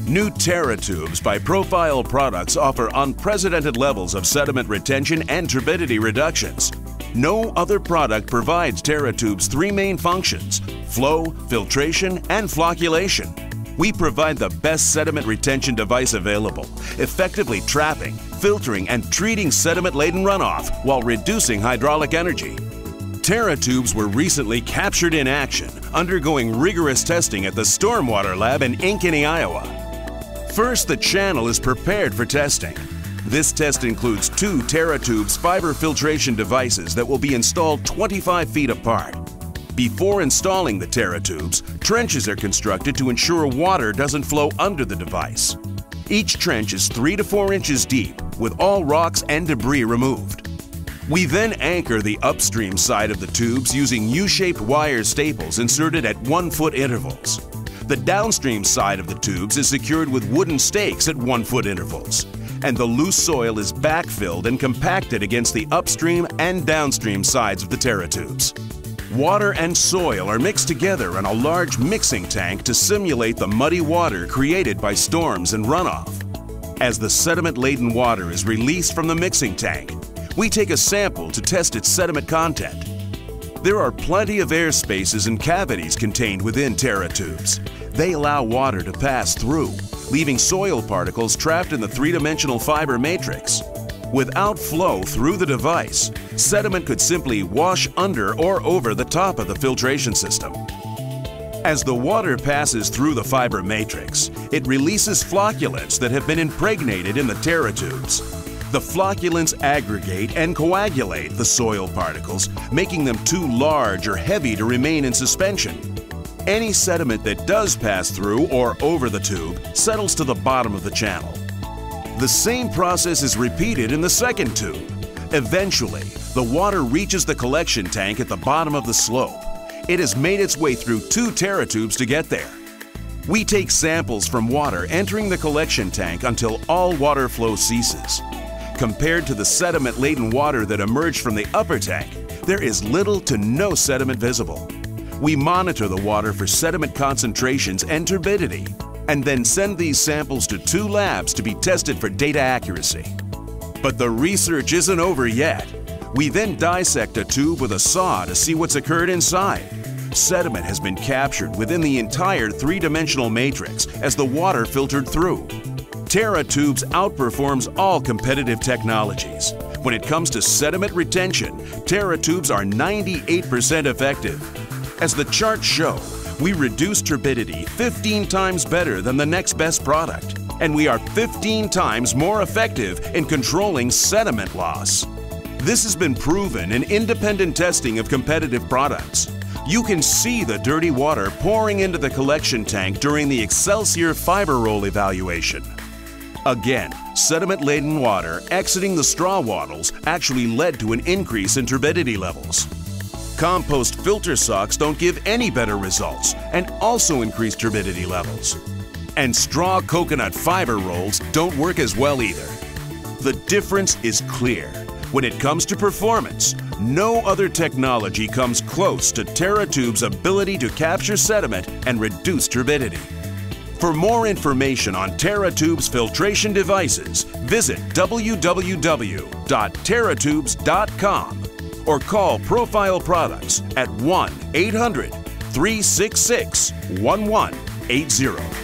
New Terra-Tubes by Profile Products offer unprecedented levels of sediment retention and turbidity reductions. No other product provides Terra-Tubes' three main functions: flow, filtration, and flocculation. We provide the best sediment retention device available, effectively trapping, filtering, and treating sediment-laden runoff while reducing hydraulic energy. Terra-Tubes were recently captured in action, undergoing rigorous testing at the Stormwater Lab in Ankeny, Iowa. First, the channel is prepared for testing. This test includes two Terra-Tubes fiber filtration devices that will be installed 25 feet apart. Before installing the Terra-Tubes, trenches are constructed to ensure water doesn't flow under the device. Each trench is 3 to 4 inches deep, with all rocks and debris removed. We then anchor the upstream side of the tubes using U-shaped wire staples inserted at 1-foot intervals. The downstream side of the tubes is secured with wooden stakes at 1-foot intervals, and the loose soil is backfilled and compacted against the upstream and downstream sides of the Terra-Tubes. Water and soil are mixed together in a large mixing tank to simulate the muddy water created by storms and runoff. As the sediment-laden water is released from the mixing tank, we take a sample to test its sediment content. There are plenty of air spaces and cavities contained within Terra-Tubes. They allow water to pass through, leaving soil particles trapped in the three-dimensional fiber matrix. Without flow through the device, sediment could simply wash under or over the top of the filtration system. As the water passes through the fiber matrix, it releases flocculants that have been impregnated in the Terra-Tubes. The flocculants aggregate and coagulate the soil particles, making them too large or heavy to remain in suspension. Any sediment that does pass through or over the tube settles to the bottom of the channel. The same process is repeated in the second tube. Eventually, the water reaches the collection tank at the bottom of the slope. It has made its way through 2 Terra-Tubes to get there. We take samples from water entering the collection tank until all water flow ceases. Compared to the sediment-laden water that emerged from the upper tank, there is little to no sediment visible. We monitor the water for sediment concentrations and turbidity, and then send these samples to 2 labs to be tested for data accuracy. But the research isn't over yet. We then dissect a tube with a saw to see what's occurred inside. Sediment has been captured within the entire three-dimensional matrix as the water filtered through. Terra-Tubes outperforms all competitive technologies. When it comes to sediment retention, Terra-Tubes are 98% effective. As the charts show, we reduce turbidity 15 times better than the next best product, and we are 15 times more effective in controlling sediment loss. This has been proven in independent testing of competitive products. You can see the dirty water pouring into the collection tank during the Excelsior fiber roll evaluation. Again, sediment-laden water exiting the straw wattles actually led to an increase in turbidity levels. Compost filter socks don't give any better results and also increase turbidity levels. And straw coconut fiber rolls don't work as well either. The difference is clear. When it comes to performance, no other technology comes close to Terra-Tubes' ability to capture sediment and reduce turbidity. For more information on Terra-Tubes filtration devices, visit www.terratubes.com or call Profile Products at 1-800-366-1180.